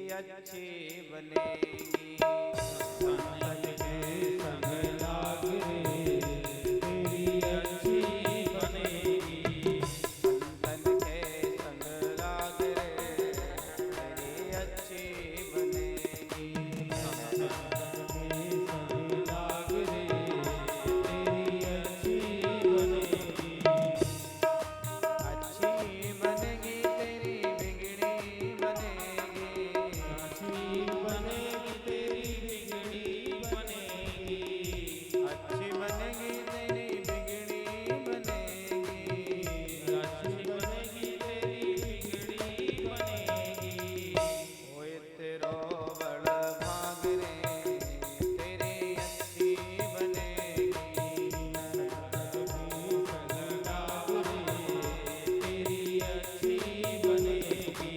अच्छी बनेगी। संतन के संग लाग रे तेरी अच्छी बनेगी। संतन के संग लाग रे तेरी अच्छी बनेगी। संतन के संग लाग रे तेरी अच्छी बनेगी। अच्छी बनेगी तेरी बिगड़ी बनेगी। अच्छी बनेगी तेरी बिगड़ी बनेगी। अच्छी बनेगी तेरी बिगड़ी बनेगी। अच्छी बनेगी तेरी बिगड़ी बनेगी। होए तेरो बड़ भाग रे तेरी अच्छी बनेगी। लाग रे तेरी अच्छी बनेगी।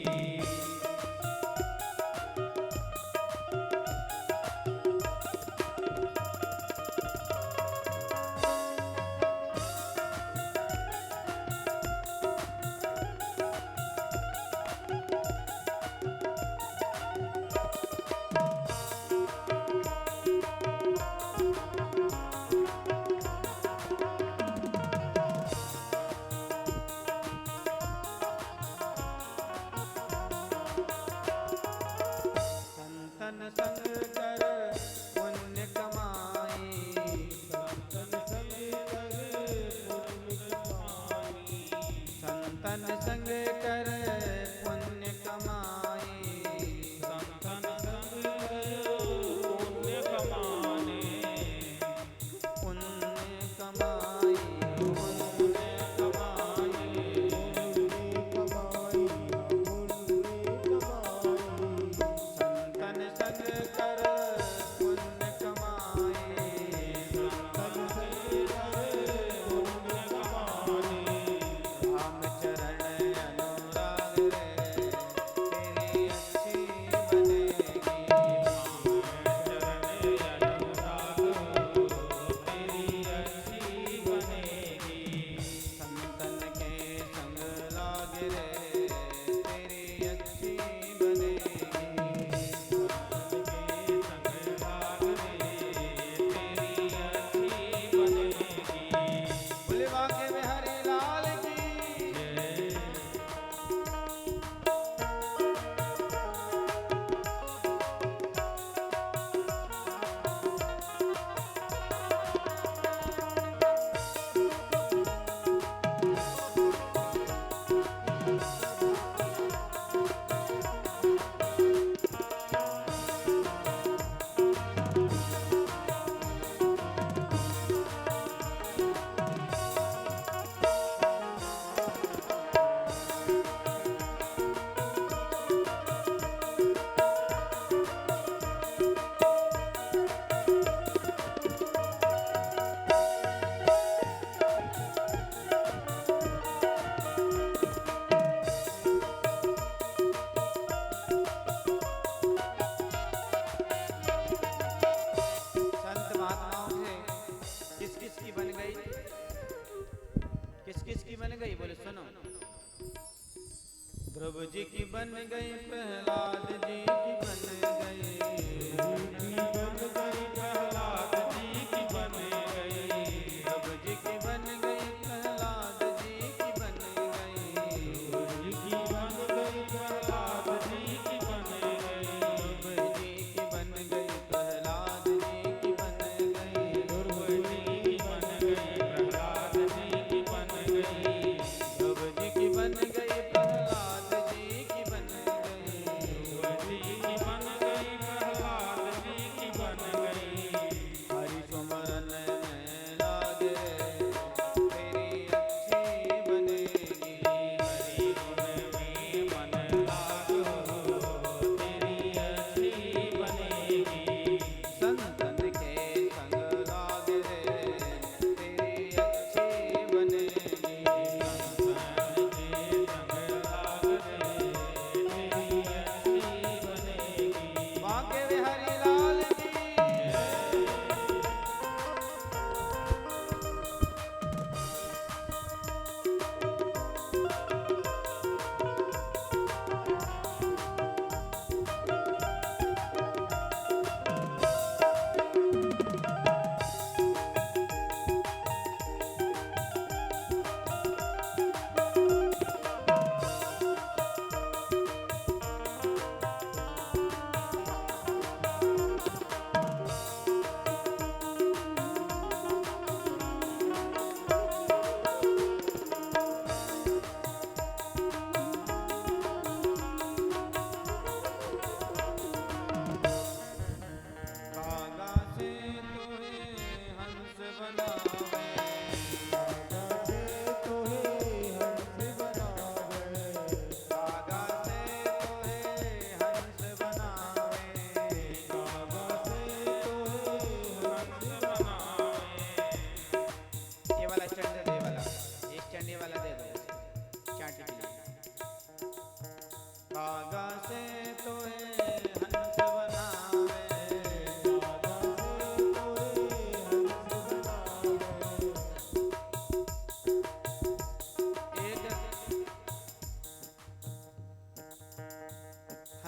संतन संग कर पुण्य कमाई। संतन संग कर पुण्य कमाई। संतन संग कर पुण्य कमाई। संतन संग पुण्य कमाने। पुण्य कमाई पुण्य कमाए। संतन संग कर पुण्य कमाई। संतन संग कर पुण्य कमाने। राम चरण अनुराग रे तेरी अच्छी बनेगी। चरण अनुराग तेरी अच्छी बनेगी। संतन के संग लाग रे तेरी अच्छी बनेगी। बोले बाके बिहारी लाल की। संत महात्माओं से किस किस की बन गई? किस किस की बन गई? बोले सुनो। ध्रुव जी की बन गई, प्रहलाद जी की बन गई। प्रहलाद जी की बन गई। ध्रुव जी की बन गई, प्रहलाद जी की बन गई। की बन गई प्रहलाद जी की बन गई। ध्रुव जी की बन गई, प्रहलाद जी की बन गई। ध्रुव जी की बन गई प्रहलाद जी की बन गई। ध्रुव जी की बन गई, प्रहलाद जी की बन गई।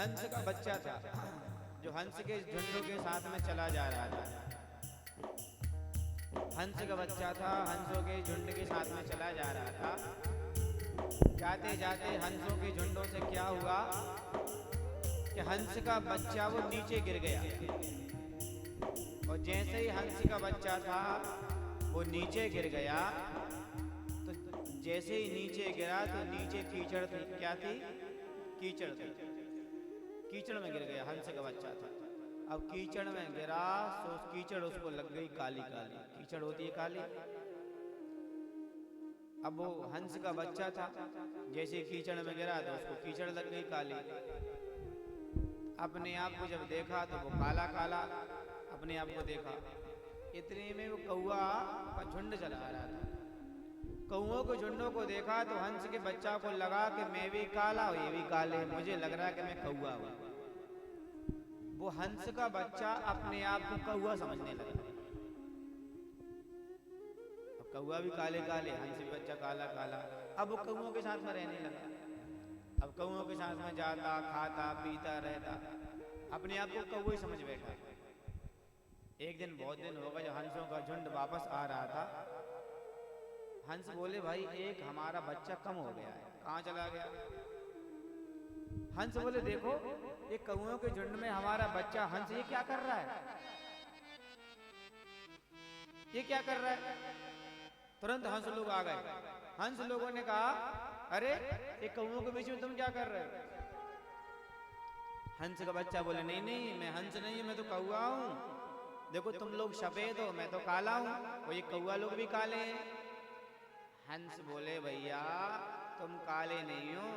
हंस का बच्चा था जो हंस के झुंडों के साथ में चला जा रहा था। हंस का बच्चा था, हंसों के झुंड के साथ में चला जा रहा था। जाते जाते हंसों के झुंडों से क्या हुआ कि हंस का बच्चा वो नीचे गिर गया। और जैसे ही हंस का बच्चा था वो नीचे गिर गया, तो जैसे ही नीचे गिरा तो नीचे कीचड़ थी। क्या थी? कीचड़ थी। कीचड़ में गिर गया, हंस का बच्चा था। अब कीचड़ में गिरा तो कीचड़ उसको लग गई काली काली। कीचड़ होती है काली। अब वो हंस का बच्चा था, जैसे कीचड़ में गिरा तो उसको कीचड़ लग गई काली। अपने आप को जब देखा तो वो काला काला अपने आप को देखा। इतने में वो कौआ का झुंड चला आ रहा था। कौओं के झुंडों को देखा तो हंस के बच्चा को लगा कि मैं भी काला हूँ, ये भी काले, मुझे लग रहा है कि मैं कौआ हूँ। वो हंस का बच्चा अपने आप को कौआ समझने लगा। अब कौआ भी काले काले, हंस भी बच्चा काला काला। अब वो कौओं के साथ में रहने लगा। अब कौओं के साथ में जाता, खाता, पीता रहता, अपने आप को कौआ ही समझ बैठा। एक दिन, बहुत दिन हो गए, जब हंसों का झुंड वापस आ रहा था, हंस बोले भाई एक हमारा बच्चा कम हो गया है, कहाँ चला गया? हंस बोले देखो ये कौओं के झुंड में हमारा बच्चा हंस ये क्या कर रहा है? ये क्या कर रहा है? तुरंत हंस लोग आ गए। हंस लोगों ने कहा अरे ये कौओं के बीच में तुम क्या कर रहे हो? हंस का बच्चा बोले नहीं नहीं, मैं हंस नहीं हूं, मैं तो कौआ हूं। देखो तुम लोग सफेद हो, मैं तो काला हूं, और ये कौआ लोग भी काले हैं। हंस बोले भैया तुम काले नहीं हो,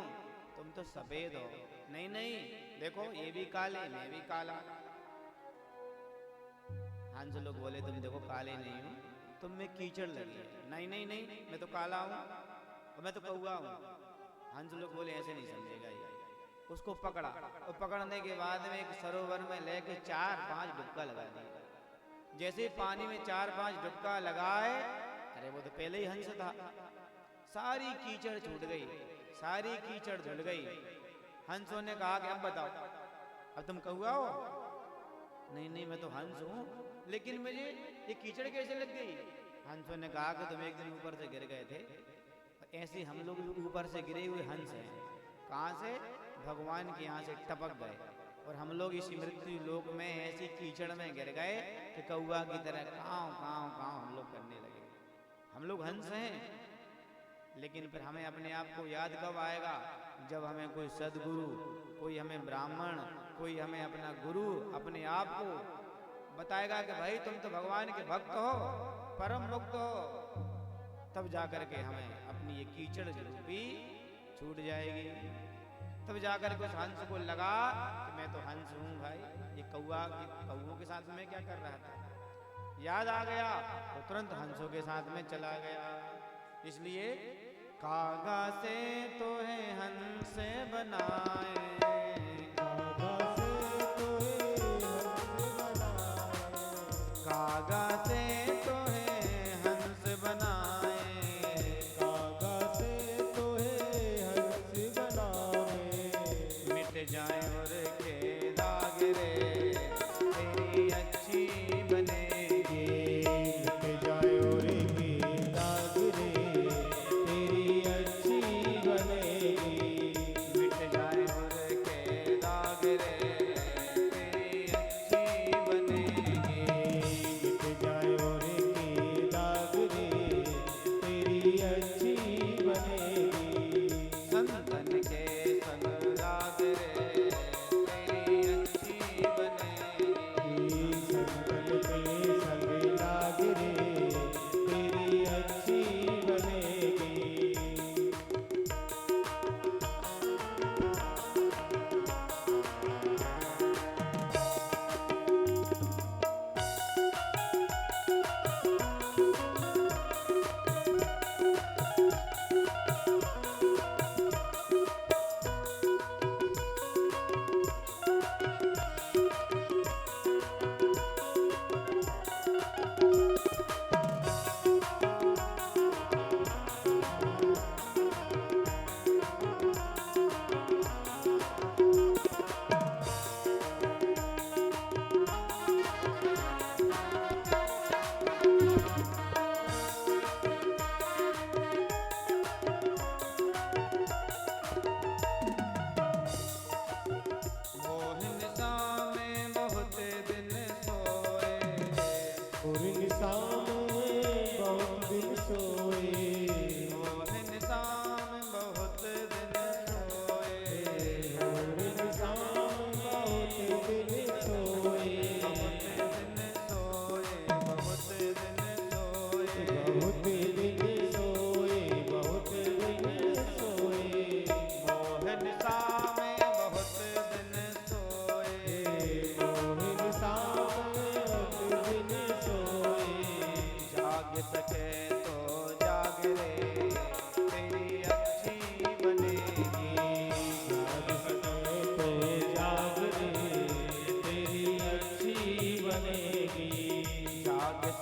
तुम तो सफेद हो। नहीं नहीं, देखो ये भी काले, मैं भी काला। हंस लोग बोले तुम देखो काले नहीं हो, तुम में कीचड़ लगी है। नहीं नहीं नहीं, मैं तो काला हूँ और मैं तो कौआ हूँ। हंस लोग बोले ऐसे नहीं समझेगा ये। उसको पकड़ा, और पकड़ने के बाद में एक सरोवर में लेके 4-5 डुबका लगा दिया। जैसे पानी में 4-5 डुबका लगाए, अरे वो तो पहले ही हंस था, सारी कीचड़ छूट गई, सारी कीचड़ धुल गई। हंसों ने कहा कि अब बताओ, अब तुम कौआ हो? नहीं नहीं, मैं तो हंस हूँ, लेकिन मुझे ये कीचड़ कैसे लग गई? हंसों ने कहा कि तुम एक दिन ऊपर से गिर गए थे, ऐसे हम लोग भी ऊपर से गिरे हुए हंस हैं। कहाँ से? भगवान के यहाँ से टपक गए, और हम लोग इस मृत्यु लोक में ऐसी कीचड़ में गिर गए कि कौआ की तरह काँव काँव काँव हम लोग करने लगे। हम लोग हंस हैं, लेकिन फिर हमें अपने आप को याद कब आएगा? जब हमें कोई सदगुरु, कोई हमें ब्राह्मण, कोई हमें अपना गुरु अपने आप को बताएगा कि भाई तुम तो भगवान के भक्त हो, परम भक्त हो, तब जाकर के हमें अपनी ये कीचड़ रूपी छूट जाएगी। तब जाकर के उस हंस को लगा कि मैं तो हंस हूँ भाई, ये कौओं के साथ में क्या कर रहा था? याद आ गया तो तुरंत हंसों के साथ में चला गया। इसलिए कागा से तो है हंस बनाए, कागा से तो है हंस बनाए, कागा से तो है हंस बनाए। मिट जाए और के दाग रे, तेरी अच्छी बनेगी। मिट जाए और के दाग रे, तेरी अच्छी बनेगी। मिट जाए और के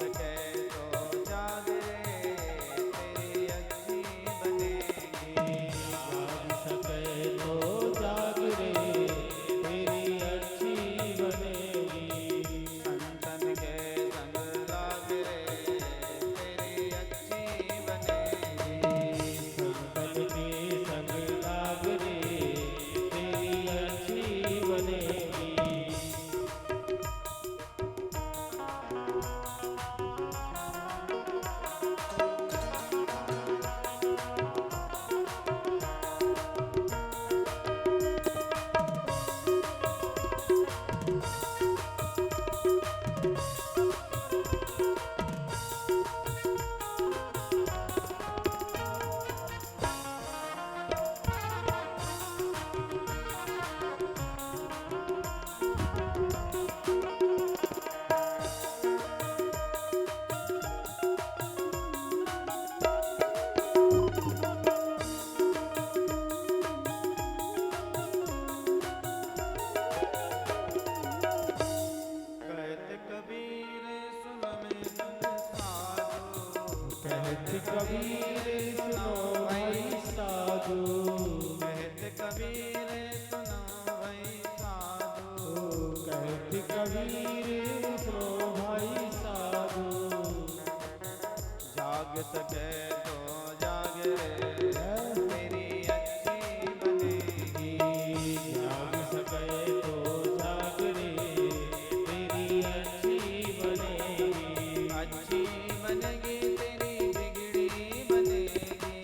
सके तो जाग रे तेरी अच्छी बनेगी। जाग सके तो जाग रे तेरी अच्छी बनेगी। संतन के संग लाग रे तेरी अच्छी बनेगी। संतन के संग लाग रे तेरी अच्छी बनेगी। कहत कबीर सुन में सुन साधु। कहत कबीर सुनो भाई साधु। कहत कबीर सुनो भाई साधु। कहत कबीर सुनो भाई साधु। जाग सके तो जाग रे तेरी अच्छी बनेगी। जाग सके तो जाग रे तेरी अच्छी बनेगी। अच्छी बनेगी तेरी बिगड़ी बनेगी।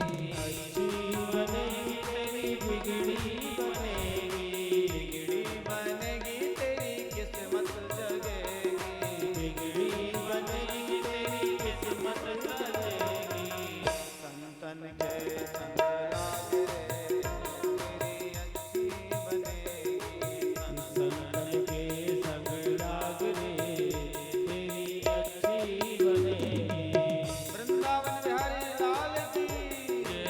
अच्छी बनेगी तेरी बिगड़ी बनेगी। बिगड़ी बनेगी तेरी किस्मत जगेगी। बिगड़ी बनेगी तेरी किस्मत जगेगी। संतन के संग लाग रे तेरी अच्छी बनेगी। संतन के संग लाग रे तेरी अच्छी बनेगी। वृंदावन बिहारी लाल की जय।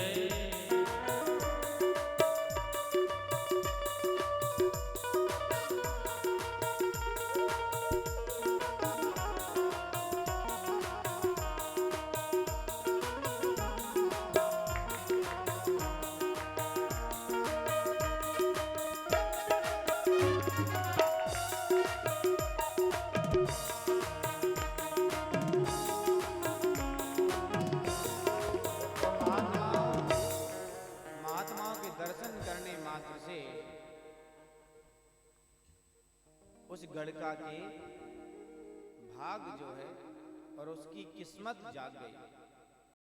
महात्माओं के दर्शन करने मात्र से उस गढ़का के भाग जो है और उसकी किस्मत जाग गई।